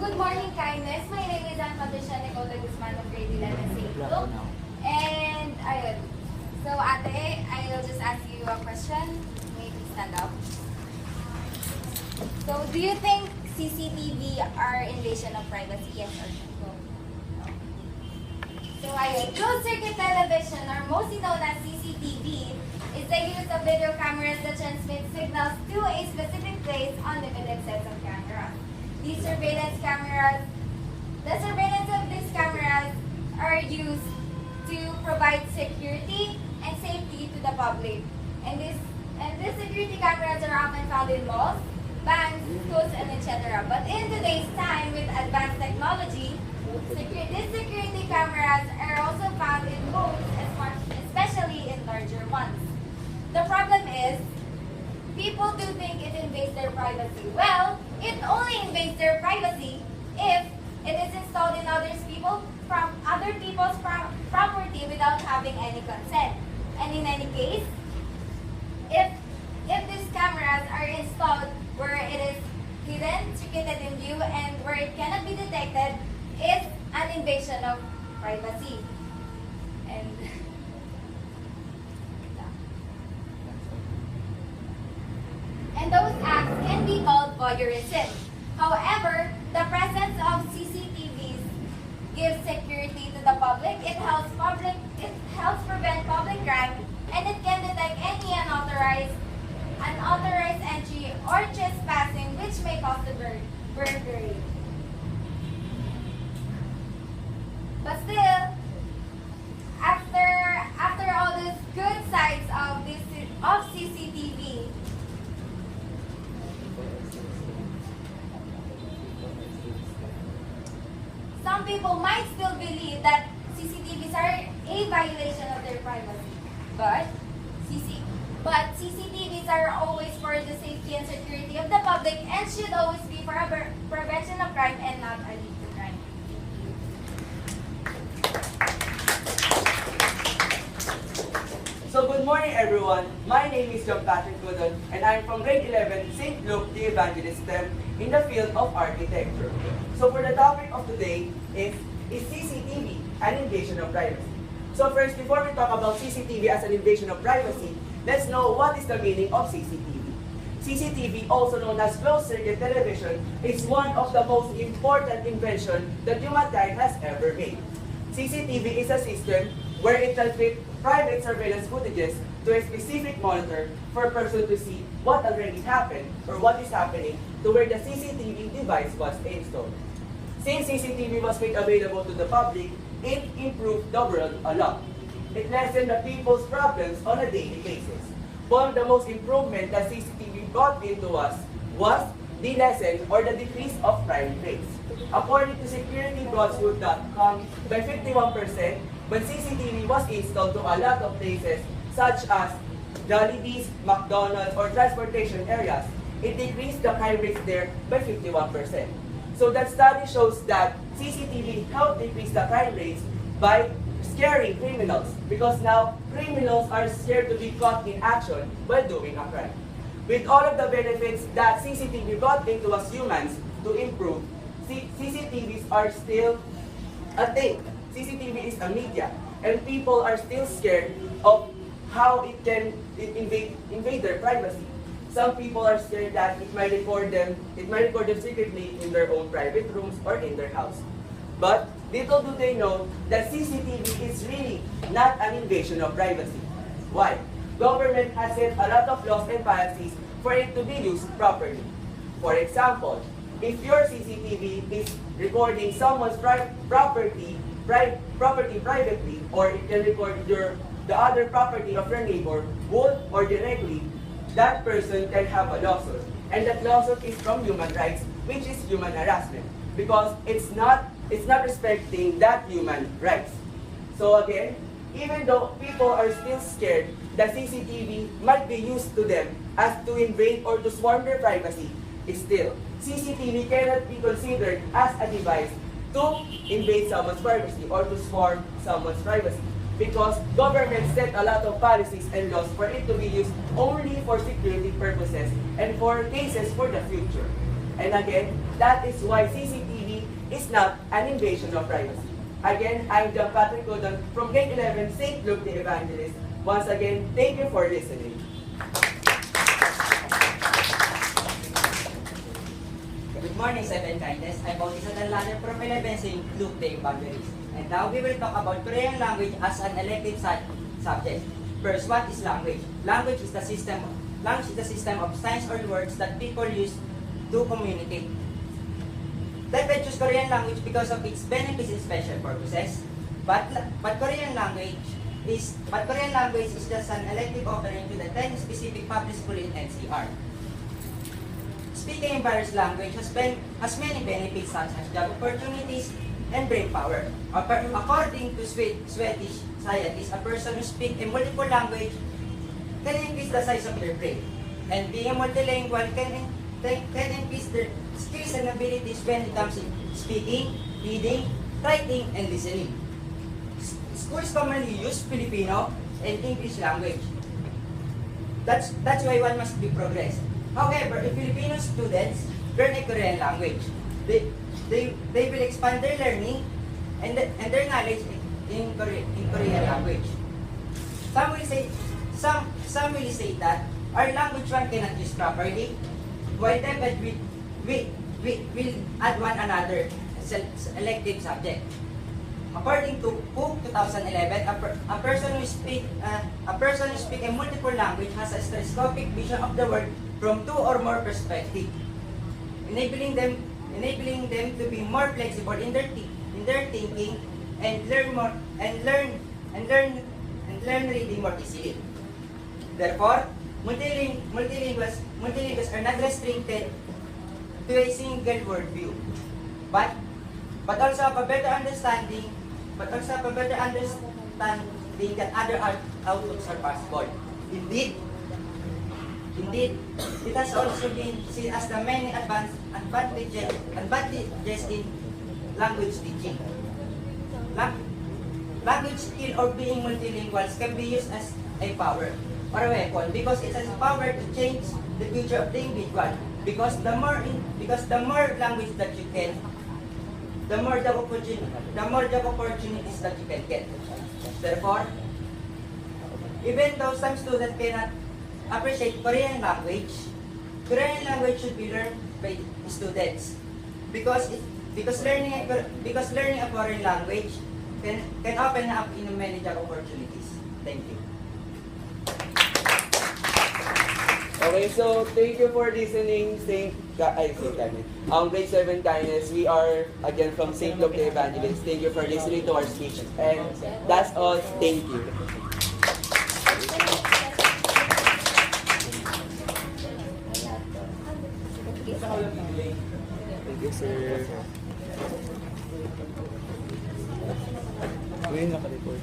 good morning, kindness. My name is Ann Patricia Nicole de Guzman of grade 11 St. Luke. And ayun. So ate, I'll just ask you a question. Maybe stand up. So do you think CCTV are invasion of privacy? Yes or no? So ayun. Closed circuit television, or mostly known as CCTV, is the use of video cameras that transmit signals to a specific place on limited sets of cameras. The surveillance of these cameras are used to provide security and safety to the public. And these security cameras are often found in malls, banks, schools, and etc. But in today's time, with advanced technology, these security cameras are also found in homes, especially in larger ones. The problem is, people do think it invades their privacy. Well, it only invades their privacy if it is installed in other people's property without having any consent. And in any case, if these cameras are installed where it is hidden, secreted in view, and where it cannot be detected, it's an invasion of privacy. And those acts can be called voyeurism. However, the presence of CCTVs gives security to the public. It helps prevent public crime, and it can detect any unauthorized entry or trespassing which may cause the burglary. But still, after all these good sides of CCTV, some people might still believe that CCTVs are a violation of their privacy. But CCTVs are always for the safety and security of the public and should always be for a prevention of crime and not a lead to crime. So good morning everyone, my name is John Patrick Cudon and I'm from grade 11 St. Luke the Evangelist STEM in the field of architecture. So for the topic of today is CCTV an invasion of privacy? So first, before we talk about CCTV as an invasion of privacy, let's know what is the meaning of CCTV. CCTV, also known as closed circuit television, is one of the most important inventions that humankind has ever made. CCTV is a system where it transmits private surveillance footages to a specific monitor for a person to see what already happened or what is happening to where the CCTV device was installed. Since CCTV was made available to the public, it improved the world a lot. It lessened the people's problems on a daily basis. One of the most improvement that CCTV brought into us was the lessen or the decrease of crime rates. According to securitybroadswood.com, by 51%, when CCTV was installed to a lot of places such as Jollibee's, McDonald's, or transportation areas, it decreased the crime rates there by 51%. So that study shows that CCTV helped decrease the crime rates by scaring criminals, because now criminals are scared to be caught in action while doing a crime. With all of the benefits that CCTV brought into us humans to improve, CCTVs are still a thing. CCTV is a media, and people are still scared of how it can invade their privacy. Some people are scared that it might record them secretly in their own private rooms or in their house. But little do they know that CCTV is really not an invasion of privacy. Why? Government has set a lot of laws and policies for it to be used properly. For example, if your CCTV is recording someone's property privately, or it can record the other property of your neighbor, both or directly, that person can have a lawsuit. And that lawsuit is from human rights, which is human harassment, because it's not respecting that human rights. So again, even though people are still scared that CCTV might be used to them as to invade or to swarm their privacy, still, CCTV cannot be considered as a device to invade someone's privacy or to swarm someone's privacy, because government set a lot of policies and laws for it to be used only for security purposes and for cases for the future. And again, that is why CCTV is not an invasion of privacy. Again, I'm John Patrick Codon from grade 11, St. Luke the Evangelist. Once again, thank you for listening. Good morning, Seven Kindness. I'm Bautista Danlaner from 11 St. Luke the Evangelist. And now we will talk about Korean language as an elective subject. First, what is language? Language is the system of signs or words that people use to communicate. They choose Korean language because of its benefits and special purposes. But Korean language is just an elective offering to the 10 specific public school in NCR. Speaking in various languages has many benefits such as job opportunities and brain power. According to Swedish scientists, a person who speaks a multiple language can increase the size of their brain. And being multilingual can increase their skills and abilities when it comes to speaking, reading, writing, and listening. Schools commonly use Filipino and English language. That's why one must be progressed. However, if Filipino students learn a Korean language, they will expand their learning and their knowledge in Korean language. Some will say that our language one cannot use properly, while them but we will add one another elective subject. According to POOK 2011, a person who speak a multiple language has a stereoscopic vision of the world from two or more perspectives, enabling them to be more flexible in their thinking and learn reading more easily. Therefore, multilinguals are not restricted to a single worldview, but also have a better understanding that other outlooks are possible. Indeed, it has also been seen as the many advantages in language teaching. Language skill or being multilingual can be used as a power or a weapon because it has power to change the future of the individual. Because the more language that you can, the more job opportunities that you can get. Therefore, even though some students cannot appreciate Korean language should be learned by students because learning a foreign language can open up in many job opportunities. Thank you. Okay, so thank you for listening, grade 7 Kindness. We are again from St. Luke the Evangelist. Thank you for listening to our speech. And that's all. Thank you. Thank you, sir. Uy, naka-record.